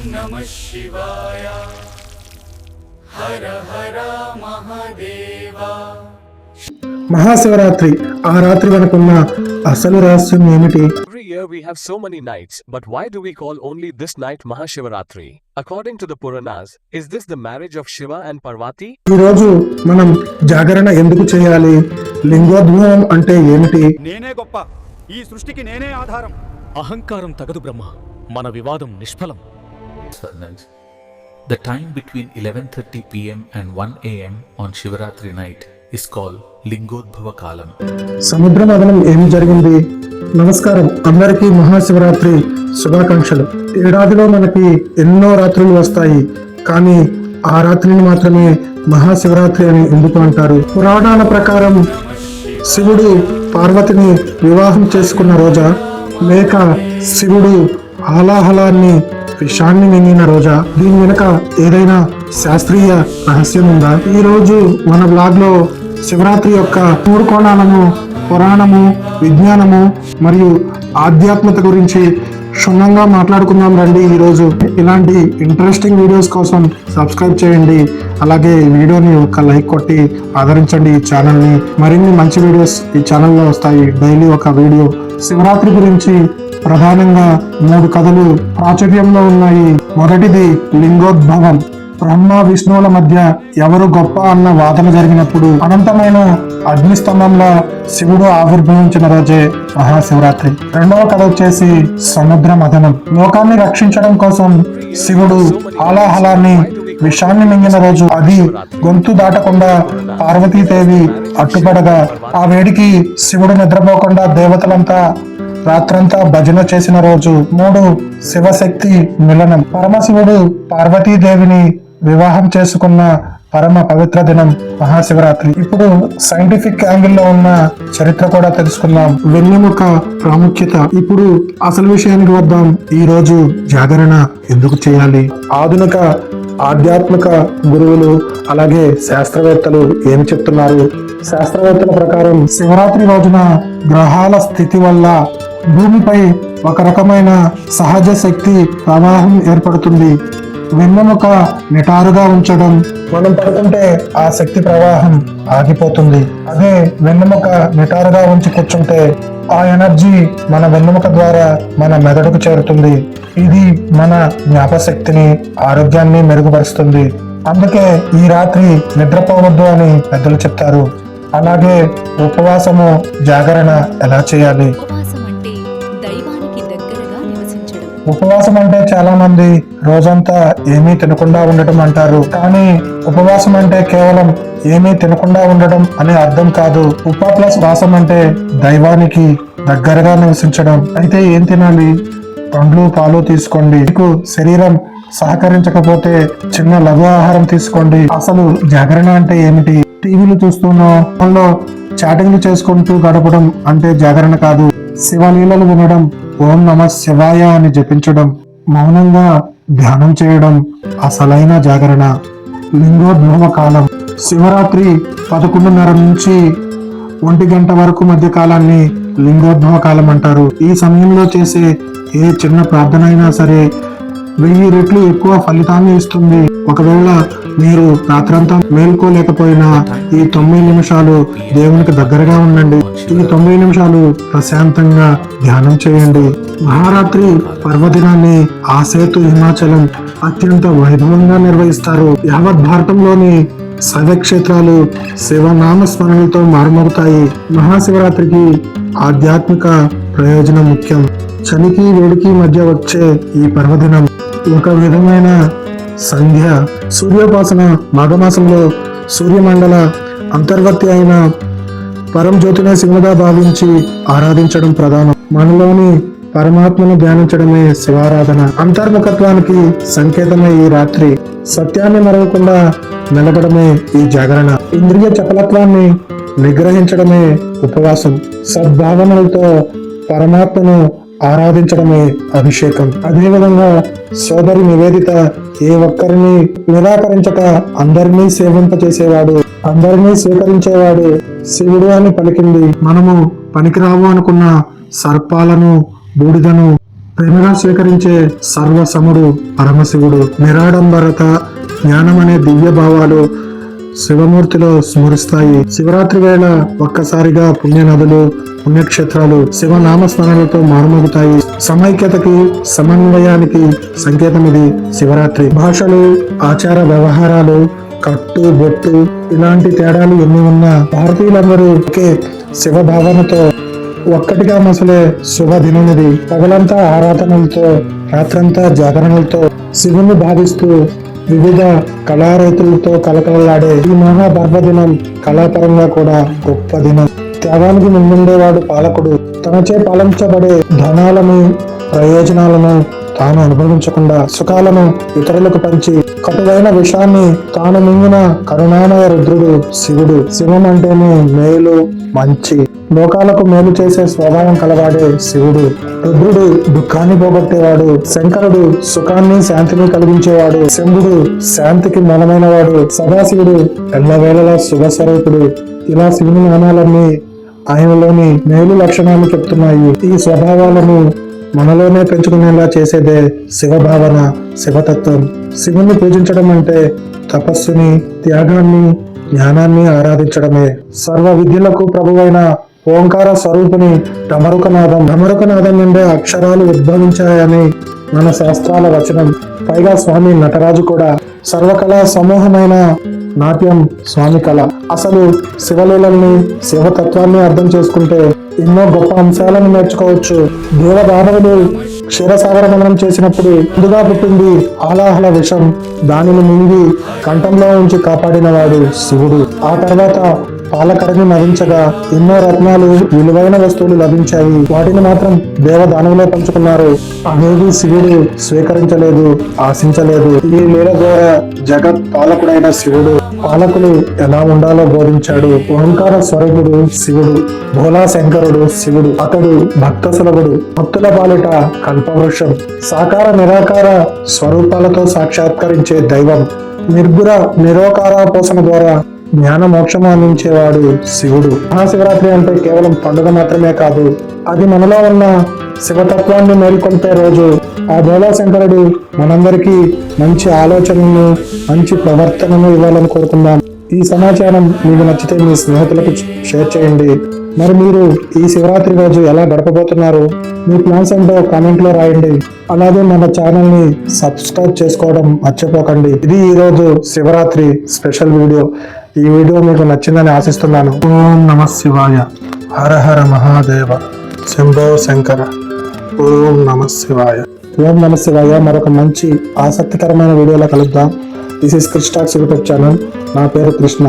नमः शिवाय हर हर महादेवा। మహాశివరాత్రి ఆ రాత్రి వెనుకున్న అసలు రహస్యం ఏమిటి? Every year we have so many nights, but why do we call only this night Mahashivaratri? According to the Puranas, is this the marriage of Shiva and Parvati? ఈ రోజు మనం జాగరణ ఎందుకు చేయాలి? లింగోద్భవం అంటే ఏమిటి? నేనే గొప్ప, ఈ సృష్టికి నేనే ఆధారం. అహంకారం తగదు బ్రహ్మ, మన వివాదం నిష్ఫలం. The time between 11:30 p.m. and 1 a.m. on Shivaratri night is called Lingodbhava Kalam. సముద్ర మథనం ఏమి జరిగింది? నమస్కారం, అందరికీ మహాశివరాత్రి శుభాకాంక్షలు. ఏడాదిలో మనకి ఎన్నో రాత్రులు వస్తాయి, కానీ ఆ రాత్రిని మాత్రమే మహాశివరాత్రి అని ఎందుకు అంటారు? పురాణాల ప్రకారం శివుడు పార్వతిని వివాహం చేసుకున్న రోజా, లేక శివుడు హాలాహలాన్ని విషాన్ని మింగిన రోజా? దీని వెనుక ఏదైనా శాస్త్రీయ రహస్యం ఉందా? ఈ రోజు మన బ్లాగ్ లో శివరాత్రి యొక్క 3 కోణాలను, పురాణము, విజ్ఞానము మరియు ఆధ్యాత్మికత గురించి క్షుణ్ణంగా మాట్లాడుకుందాం రండి. ఈరోజు ఇలాంటి ఇంట్రెస్టింగ్ వీడియోస్ కోసం సబ్స్క్రైబ్ చేయండి, అలాగే ఈ వీడియోని ఒక లైక్ కొట్టి ఆదరించండి ఈ ఛానల్ని. మరిన్ని మంచి వీడియోస్ ఈ ఛానల్లో వస్తాయి, డైలీ ఒక వీడియో. శివరాత్రి గురించి ప్రధానంగా 3 కథలు ప్రాచుర్యంలో ఉన్నాయి. మొదటిది లింగోద్భవం. బ్రహ్మ విష్ణువుల మధ్య ఎవరు గొప్ప అన్న వాదన జరిగినప్పుడు అనంతమైన అగ్నిస్తంభంలో శివుడు ఆవిర్భవించిన రోజే మహాశివరాత్రి. రెండవ కథ వచ్చేసి సముద్ర మథనం. లోకాన్ని రక్షించడం కోసం శివుడు హాలాహలాన్ని విషాన్ని మింగిన రోజు. అది గొంతు దాటకుండా పార్వతీదేవి అడ్డుపడగా ఆ వేడికి శివుడు నిద్రపోకుండా దేవతలంతా రాత్రంతా భజన చేసిన రోజు. 3 శివశక్తి మిలనం. పరమశివుడు పార్వతీదేవిని వివాహం చేసుకున్న పరమ పవిత్ర దినం మహాశివరాత్రి. ఇప్పుడు సైంటిఫిక్ యాంగిల్లో ఉన్న చరిత్ర కూడా తెలుసుకుందాం, వెన్నెముక ప్రాముఖ్యత. ఇప్పుడు అసలు విషయానికి వద్దాం. ఈ రోజు జాగరణ ఎందుకు చేయాలి? ఆధునిక ఆధ్యాత్మిక గురువులు అలాగే శాస్త్రవేత్తలు ఏమి చెప్తున్నారు? శాస్త్రవేత్తల ప్రకారం శివరాత్రి రోజున గ్రహాల స్థితి వల్ల భూమిపై ఒక రకమైన సహజ శక్తి ప్రవాహం ఏర్పడుతుంది. వెన్నెముక నిటారుగా ఉంచడం, మనం పడుకుంటే ఆ శక్తి ప్రవాహం ఆగిపోతుంది. అదే వెన్నెముక నిటారుగా ఉంచి కూర్చుంటే ఆ ఎనర్జీ మన వెన్నెముక ద్వారా మన మెదడుకు చేరుతుంది. ఇది మన జ్ఞాపశక్తిని, ఆరోగ్యాన్ని మెరుగుపరుస్తుంది. అందుకే ఈ రాత్రి నిద్రపోవద్దు అని పెద్దలు చెప్తారు. అలాగే ఉపవాసము, జాగరణ ఎలా చేయాలి? ఉపవాసం అంటే చాలా మంది రోజంతా ఏమీ తినకుండా ఉండటం అంటారు, కానీ ఉపవాసం అంటే కేవలం ఏమీ తినకుండా ఉండడం అనే అర్థం కాదు. ఉప ప్లస్ వాసం అంటే దైవానికి దగ్గరగా నివసించడం. అయితే ఏం తినాలి? పండ్లు, పాలు తీసుకోండి. మీకు శరీరం సహకరించకపోతే చిన్న లఘు ఆహారం తీసుకోండి. అసలు జాగరణ అంటే ఏమిటి? టీవీలు చూస్తూనో ఫోన్లో చాటింగ్లు చేసుకుంటూ గడపడం అంటే జాగరణ కాదు. శివలీలలు వినడం, ఓం నమ శివాయ అని జపించడం, మౌనంగా ధ్యానం చేయడం అసలైన జాగరణ. లింగోద్భవ కాలం. శివరాత్రి 11:30 నుంచి 1 గంట వరకు మధ్య కాలాన్ని లింగోద్భవ కాలం అంటారు. ఈ సమయంలో చేసే ఏ చిన్న ప్రార్థన అయినా సరే 1000 రెట్లు ఎక్కువ ఫలితాన్ని ఇస్తుంది. ఒకవేళ మీరు రాత్రంతా మేల్కోలేకపోయినా ఈ 9 నిమిషాలు దేవునికి దగ్గరగా ఉండండి. ఈ 9 నిమిషాలు ప్రశాంతంగా ధ్యానం చేయండి. మహారాత్రి పర్వదినాన్ని ఆసేతు హిమాచలం అత్యంత వైభవంగా నిర్వహిస్తారు. యావత్ భారతంలోని శైవక్షేత్రాలు శివనామ స్మరణలతో మారుమోగుతాయి. మహాశివరాత్రికి ఆధ్యాత్మిక ప్రయోజనం ముఖ్యం. చలికి వేడికి మధ్య వచ్చే ఈ పర్వదినం ఒక విధమైన సంధ్య. సూర్యోపాసన. మాఘమాసంలో సూర్యమండల అంతర్వర్తి అయిన పరంజ్యోతిని శివునిగా భావించి ఆరాధించడం ప్రధానం. మనలోని పరమాత్మను ధ్యానించడమే శివారాధన. అంతర్ముఖత్వానికి సంకేతమే ఈ రాత్రి. సత్యాన్ని మరవకుండా నిలబడమే ఈ జాగరణ. ఇంద్రియ చపలత్వాన్ని నిగ్రహించడమే ఉపవాసం. సద్భావనలతో పరమాత్మను ఆరాధించడమే అభిషేకం. అదేవిధంగా సోదరి నివేదిత ఏ ఒక్కరిని నిరాకరించక అందరినీ సేవింపచేసేవాడు, అందరినీ స్వీకరించేవాడు శివుడు అని పలికింది. మనము పనికిరావు అనుకున్న సర్పాలను, బూడిదను ప్రేమగా స్వీకరించే సర్వసముడు పరమశివుడు. నిరాడంబరత, జ్ఞానం అనే దివ్య భావాలు శివమూర్తిలో స్మరిస్తాయి. శివరాత్రి వేళ ఒక్కసారిగా పుణ్య నదులు, పుణ్యక్షేత్రాలు శివనామస్మరణలతో మారుమోగుతాయి. సమైక్యతకి, సమన్వయానికి సంకేతం ఇది శివరాత్రి. భాషలు, ఆచార వ్యవహారాలు, కట్టు బొట్టు ఇలాంటి తేడాలు ఎన్ని ఉన్నా భారతీయులందరూ ఒకే శివ భావనతో ఒక్కటిగా మసలే శుభ దినం ఇది. పగలంతా ఆరాధనలతో, రాత్రంతా జాగరణలతో శివుని భావిస్తూ వివిధ కళారైతులతో కలకలలాడే ఈ మహాపర్వదినం కళాపరంగా కూడా గొప్ప దినం. త్యాగానికి ముందుండేవాడు పాలకుడు. తనచే పాలించబడే ధనాలను, ప్రయోజనాలను తాను అనుభవించకుండా సుఖాలను ఇతరులకు పంచి కటువైన విషాన్ని తాను మింగిన కరుణామయ రుద్రుడు శివుడు. శివం అంటేనే మేలు, మంచి, లోకాలకు మేలు చేసే స్వభావం కలవాడే శివుడు. రుద్రుడు దుఃఖాన్ని పోగొట్టేవాడు. శంకరుడు సుఖాన్ని, శాంతిని కలిగించేవాడు. శంభుడు శాంతికి మూలమైన వాడు. సదాశివుడు ఎల్లవేళలా శుభ స్వరూపుడు. ఇలా శివుని నామాలన్నీ ఆయనలోని మేలు లక్షణాలు చెప్తున్నాయి. ఈ స్వభావాలను మనలోనే పెంచుకునేలా చేసేదే శివభావన, శివతత్వం. శివుణ్ణి పూజించడం అంటే తపస్సుని, త్యాగాన్ని, జ్ఞానాన్ని ఆరాధించడమే. సర్వ విద్యలకు ప్రభువైన ఓంకార స్వరూపుని డమరుకనాదం. డమరుకనాదం నుండే అక్షరాలు ఉద్భవించాయని మన శాస్త్రాల వచనం. పైగా స్వామి నటరాజు కూడా సర్వకళా సమూహమైన నాట్యం స్వామి కళ. అసలు శివలీలల్ని, శివతత్వాన్ని అర్థం చేసుకుంటే ఎన్నో గొప్ప అంశాలను నేర్చుకోవచ్చు. దేవదానవులు క్షీరసాగర మననం చేసినప్పుడు ముందుగా పుట్టింది ఆలాహల విషం. దానిని మింగి కంఠంలో ఉంచి కాపాడినవాడు శివుడు. ఆ తర్వాత పాలకరని నవించగా ఎన్నో రత్నాలు, విలువైన వస్తువులు లభించాయి. వాటిని మాత్రం దేవదానవులే పంచుకున్నారు. అవేవి శివుడు స్వీకరించలేదు, ఆశించలేదు. ఈ లీల ద్వారా జగత్ పాలకుడైన శివుడు పాలకులు ఎలా ఉండాలో బోధించాడు. ఓంకార స్వరూపుడు శివుడు, భోలా శంకరుడు శివుడు. అతడు భక్త సులభుడు, భక్తుల పాలిట కల్పవృక్షం. సాకార నిరాకార స్వరూపాలతో సాక్షాత్కరించే దైవం. నిర్గుణ నిరోకారాపోసన ద్వారా జ్ఞాన మోక్షము అందించేవాడు శివుడు. మహాశివరాత్రి అంటే కేవలం పండుగ మాత్రమే కాదు, అది మనలో ఉన్న శివతత్వాన్ని మేల్కొల్పే రోజు. ఆ భోలా శంకరుడు మనందరికీ మంచి ఆలోచనలను, మంచి ప్రవర్తనను ఇవ్వాలని కోరుకుందాం. ఈ సమాచారం మీకు నచ్చితే మీ స్నేహితులకు షేర్ చేయండి. మరి మీరు ఈ శివరాత్రి రోజు ఎలా గడపబోతున్నారు? మీ ప్లాన్స్ ఏంటో కామెంట్ లో రాయండి. అలాగే మన ఛానల్ ని సబ్స్క్రైబ్ చేసుకోవడం మర్చిపోకండి. ఇది ఈ రోజు శివరాత్రి స్పెషల్ వీడియో. ఈ వీడియో మీకు నచ్చిందని ఆశిస్తున్నాను. ఓం నమ శివాయ. హర హర మహాదేవ. శంభో శంకర. ఓం నమ శివాయ. ఓం నమ శివాయ. మరొక మంచి ఆసక్తికరమైన వీడియోలో కలుద్దాం. This is Kristaks YouTube channel. నా పేరు కృష్ణ.